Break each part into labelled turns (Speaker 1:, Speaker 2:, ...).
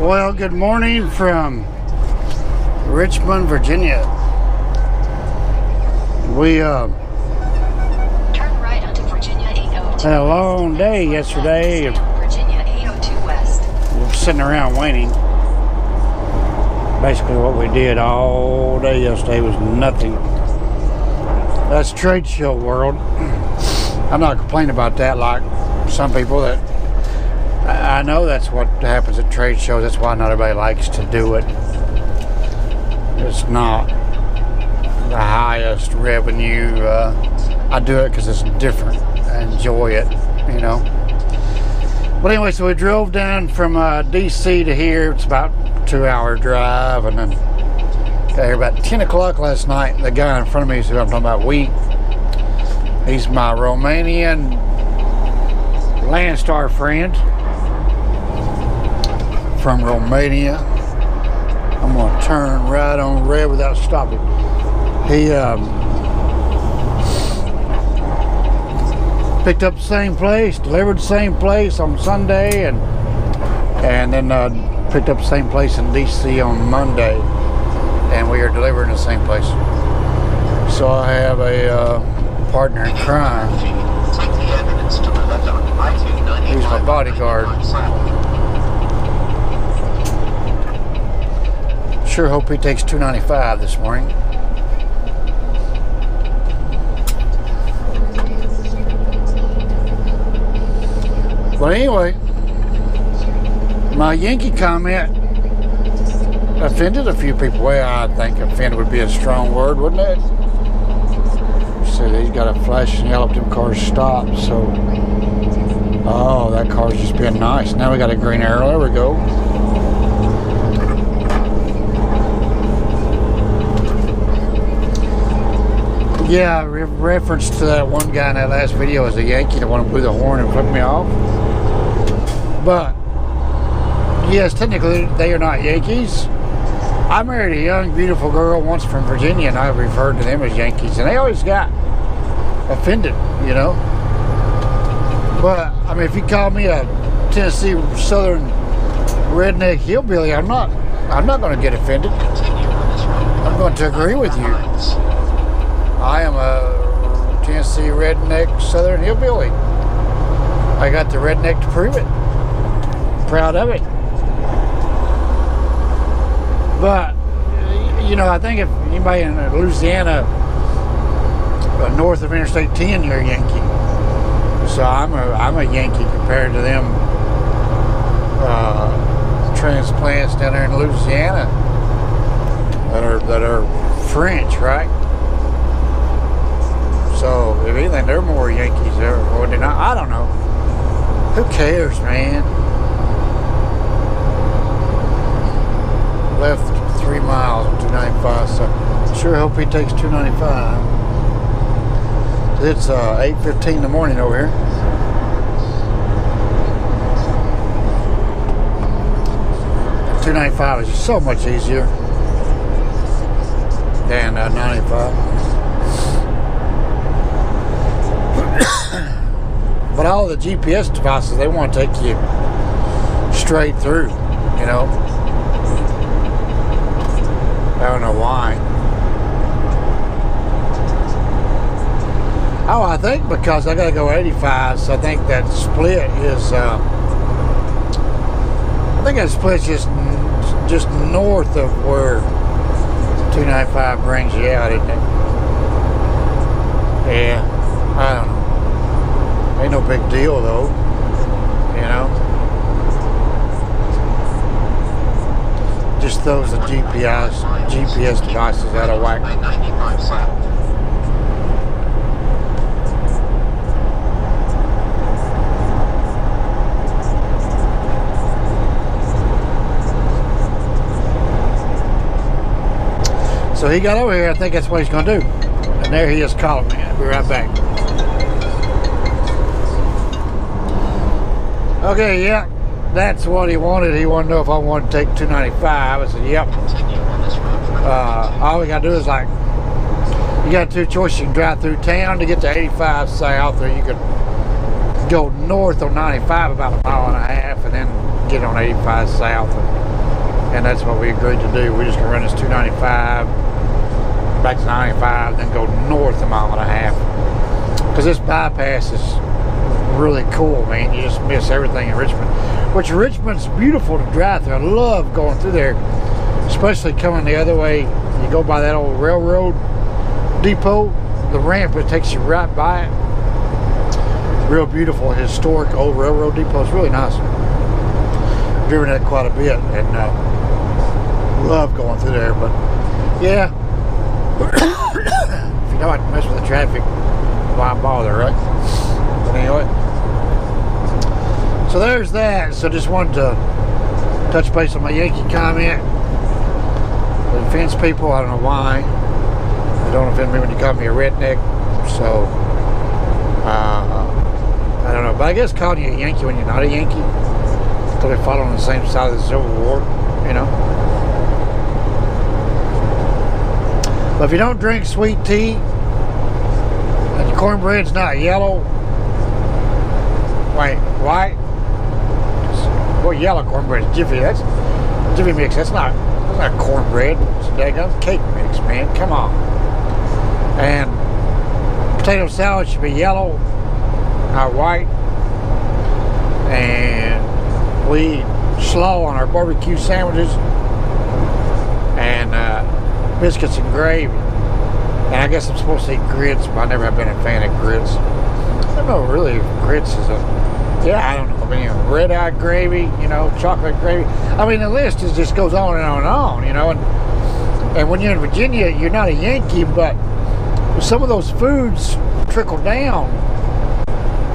Speaker 1: Well, good morning from Richmond, Virginia. We
Speaker 2: turn right onto Virginia 802.
Speaker 1: had a long day yesterday.
Speaker 2: Virginia 802 West.
Speaker 1: We're sitting around waiting. Basically what we did all day yesterday was nothing. That's trade show world. I'm not complaining about that like some people that I know that's what happens at trade shows. That's why not everybody likes to do it. It's not the highest revenue. I do it because it's different. I enjoy it, you know. But anyway, so we drove down from DC to here. It's about a 2-hour drive, and then got here about 10 o'clock last night. The guy in front of me is who I'm talking about. He's my Romanian Landstar friend from Romania. I'm gonna turn right on red without stopping. He picked up the same place, delivered the same place on Sunday, and then picked up the same place in DC on Monday, and we are delivering the same place. So I have a partner in crime. He's my bodyguard. Sure hope he takes $2.95 this morning. But anyway, my Yankee comment offended a few people. Well, I think offended would be a strong word, wouldn't it? So he's got a flashing yellow, them cars stop. So, oh, that car's just being nice. Now we got a green arrow. There we go. Yeah, reference to that one guy in that last video as a Yankee, the one who blew the horn and flipped me off. But yes, technically they are not Yankees. I married a young, beautiful girl once from Virginia, and I referred to them as Yankees, and they always got offended, you know. But I mean, if you call me a Tennessee Southern redneck hillbilly, I'm not going to get offended. I'm going to agree with you. I am a Tennessee redneck Southern hillbilly. I got the redneck to prove it. Proud of it. But you know, I think if anybody in Louisiana north of Interstate 10, you're a Yankee. So I'm a Yankee compared to them transplants down there in Louisiana that are French, right? So if anything, they're more Yankees there, or they're not. I don't know. Who cares, man? Left 3 miles on 295, so sure hope he takes 295. It's 8:15 in the morning over here. And 295 is so much easier than 95. But all the GPS devices, they want to take you straight through, you know. I don't know why. Oh, I think because I gotta go 85, so I think that split is I think that split's just north of where 295 brings you out, isn't it? Yeah, I don't know. Ain't no big deal though, you know. Just throws the GPS devices out of whack. So he got over here. I think that's what he's going to do. And there he is calling me. I'll be right back. Okay, yeah, that's what he wanted. He wanted to know if I wanted to take 295. I said, yep. All we got to do is, like, you got two choices. You can drive through town to get to 85 south, or you could go north on 95 about a mile and a half and then get on 85 south. and that's what we agreed to do. We're just gonna run this 295 back to 95, then go north a mile and a half. Because this bypass is really cool, man. You just miss everything in Richmond. Which Richmond's beautiful to drive through. I love going through there, especially coming the other way. You go by that old railroad depot, the ramp, it takes you right by it. Real beautiful, historic old railroad depot. It's really nice. I've driven that quite a bit and love going through there. But yeah, if you don't have to mess with the traffic, why bother, right? But anyway, so there's that. So just wanted to touch base on my Yankee comment. It offends people. I don't know why. It don't offend me when you call me a redneck. So I don't know. But I guess calling you a Yankee when you're not a Yankee, because they fought on the same side of the Civil War, you know. But if you don't drink sweet tea and your cornbread's not yellow, wait, white? Well, yellow cornbread is Jiffy. That's Jiffy mix. That's not cornbread. It's a daggone cake mix, man. Come on. And potato salad should be yellow, not white. And we eat slaw on our barbecue sandwiches and biscuits and gravy. And I guess I'm supposed to eat grits, but I never have been a fan of grits. I don't know really if grits is a, yeah, I don't know. I mean, red-eye gravy, you know, chocolate gravy. I mean, the list just goes on and on and on, you know. And when you're in Virginia, you're not a Yankee, but some of those foods trickle down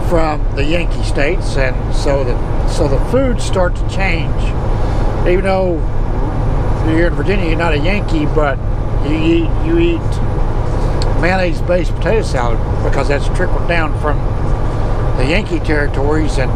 Speaker 1: from the Yankee states, and so the foods start to change. Even though you're in Virginia, you're not a Yankee, but you eat mayonnaise-based potato salad because that's trickled down from the Yankee territories, and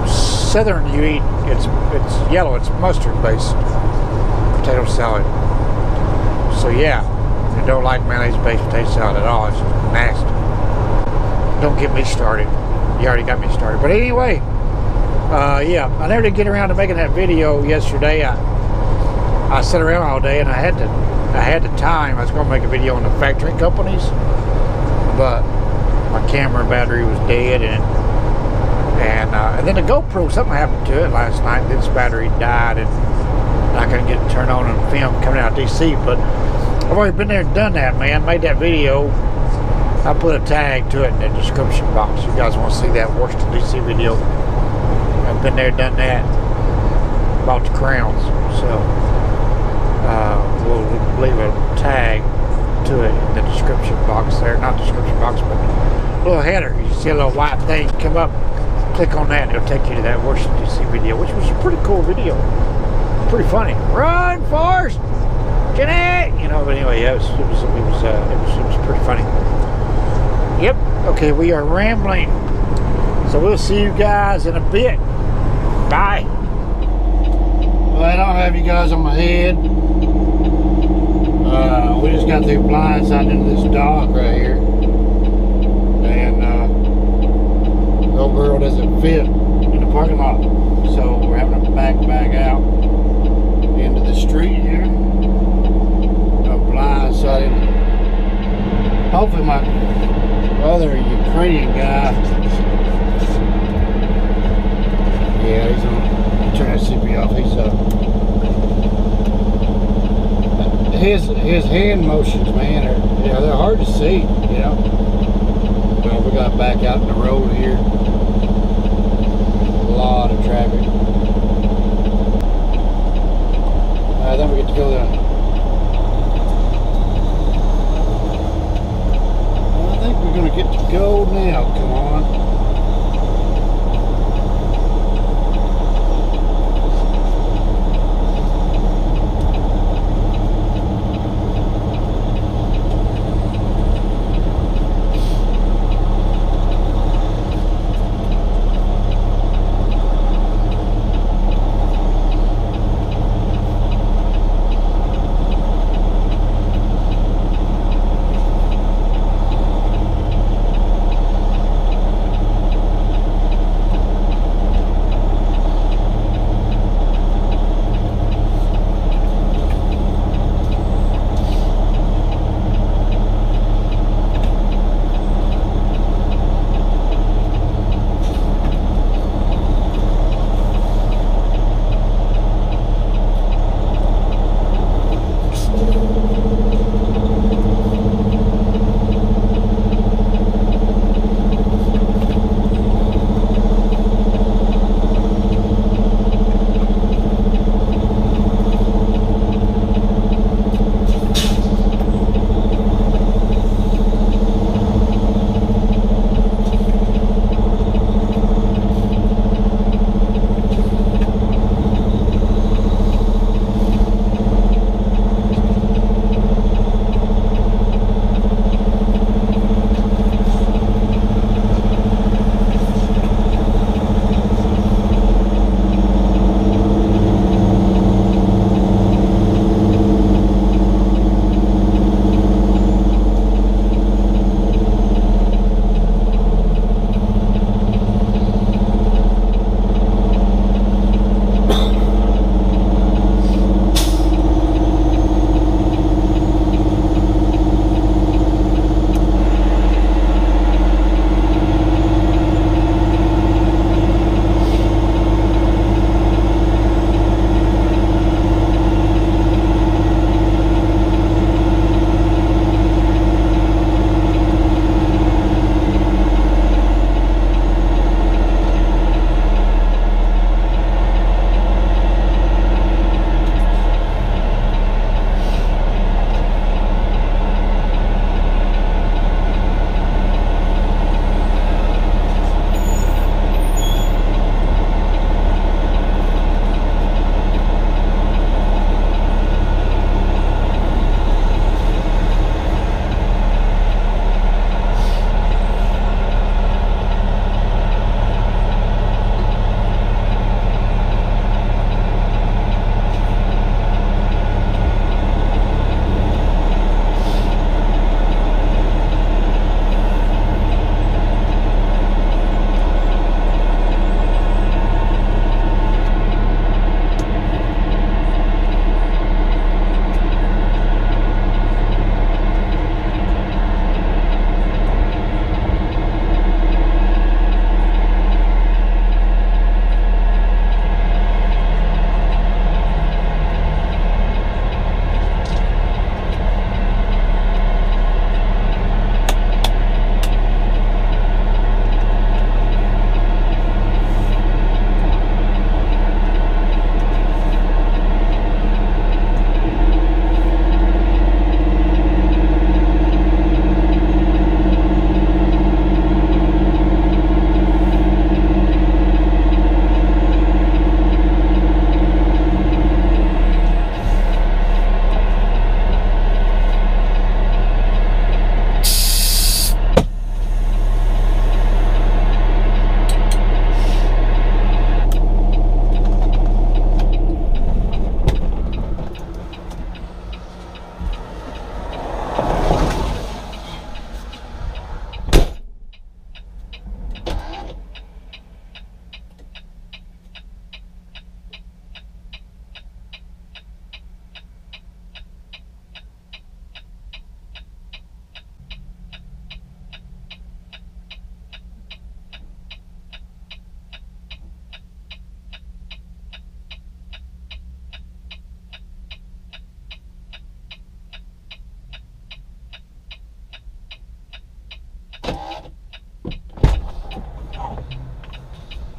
Speaker 1: southern you eat it's yellow, it's mustard-based potato salad. So yeah, I don't like mayonnaise-based potato salad at all. It's just nasty. Don't get me started. You already got me started. But anyway, yeah, I never did get around to making that video yesterday. I sat around all day and I had the time. I was going to make a video on the factory companies, but my camera battery was dead, and then the GoPro, something happened to it last night. Its battery died, and I couldn't get it turned on and film coming out of DC. But I've already been there and done that, man. Made that video. I put a tag to it in the description box. You guys want to see that Washington DC video? I've been there, done that. Bought the crowns, so we'll leave a tag to it in the description box there. Not description box, but a little header. You see a little white thing come up. Click on that and it'll take you to that Washington DC video, which was a pretty cool video. Pretty funny. Run, Forrest! Jeanette! You know, but anyway, yeah, it was pretty funny. Yep. Okay, we are rambling. So we'll see you guys in a bit. Bye. Well, I don't have you guys on my head. We just got through blindsiding into this dock right here. And the old girl doesn't fit in the parking lot. So we're having to back out into the street here. Blindsided. Hopefully my other Ukrainian guy, yeah, he's on, turn that CP off, he's his hand motions, man, they're hard to see, you know. Well, we got back out in the road here. A lot of traffic. Then we get to go there. I think we're going to get to go now. Come on.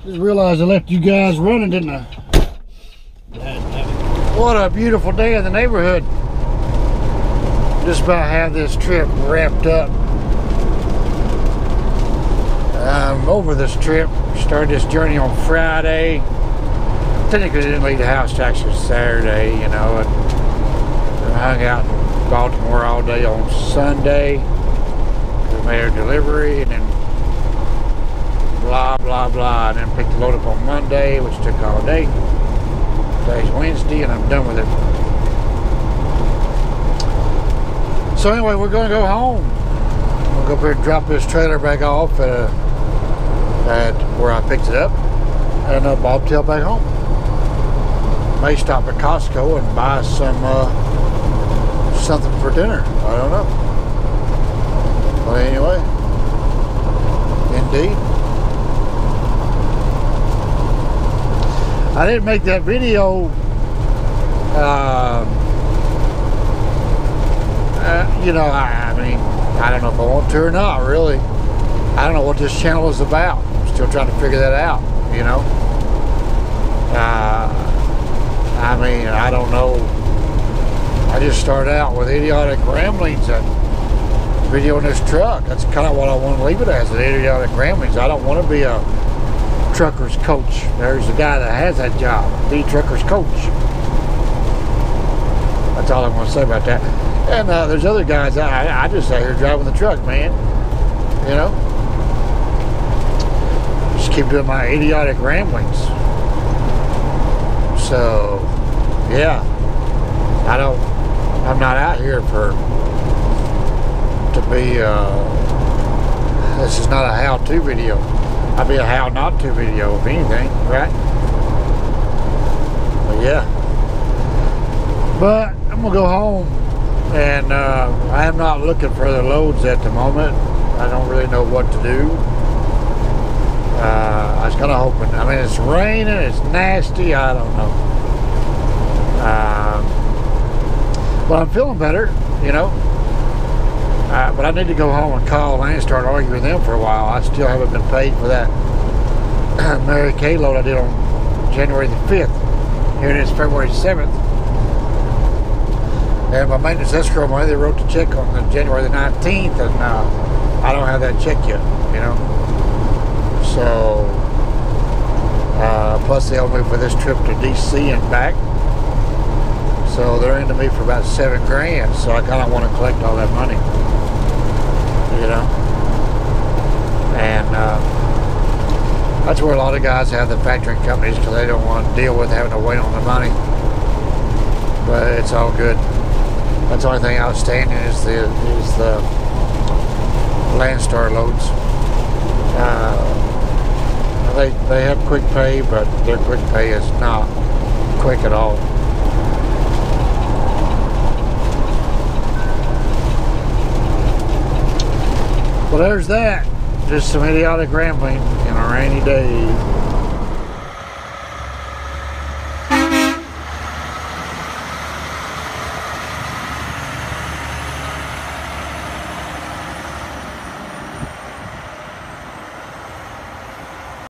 Speaker 1: Just realized I left you guys running, didn't I? What a beautiful day in the neighborhood. Just about have this trip wrapped up. I'm over this trip. Started this journey on Friday. Technically didn't leave the house till actually Saturday, you know, and hung out in Baltimore all day on Sunday. We made our delivery and then blah blah blah, and then picked the load up on Monday, which took all day. Today's Wednesday and I'm done with it. So anyway, we're gonna go home. We'll go up here and drop this trailer back off at where I picked it up and bobtail back home. May stop at Costco and buy some something for dinner. I don't know. But anyway, indeed. I didn't make that video, you know, I mean, I don't know if I want to or not, really. I don't know what this channel is about. I'm still trying to figure that out, you know. I mean, I don't know. I just started out with idiotic ramblings and videoing this truck. That's kind of what I want to leave it as, an idiotic ramblings. I don't want to be a trucker's coach. There's a guy that has that job, the trucker's coach. That's all I'm going to say about that. And there's other guys, I just out here driving the truck, man. You know? Just keep doing my idiotic ramblings. So, yeah. I'm not out here to be, this is not a how-to video. I'd be a how not to video, if anything, right? But yeah. But I'm gonna go home, and I am not looking for other loads at the moment. I don't really know what to do. I was kind of hoping. I mean, it's raining, it's nasty. I don't know. But I'm feeling better, you know. But I need to go home and call and start arguing with them for a while. I still haven't been paid for that Mary Kay load I did on January the 5th. Here it is, February 7th. And my maintenance escrow money, they wrote the check on the January the 19th, and I don't have that check yet, you know. So, plus they owe me for this trip to DC and back. So they're into me for about $7 grand. So I kind of want to collect all that money, you know. And that's where a lot of guys have the factoring companies, because they don't want to deal with having to wait on the money. But it's all good. That's the only thing outstanding is the Landstar loads. They have quick pay, but their quick pay is not quick at all. Well, there's that. Just some idiotic rambling in a rainy day.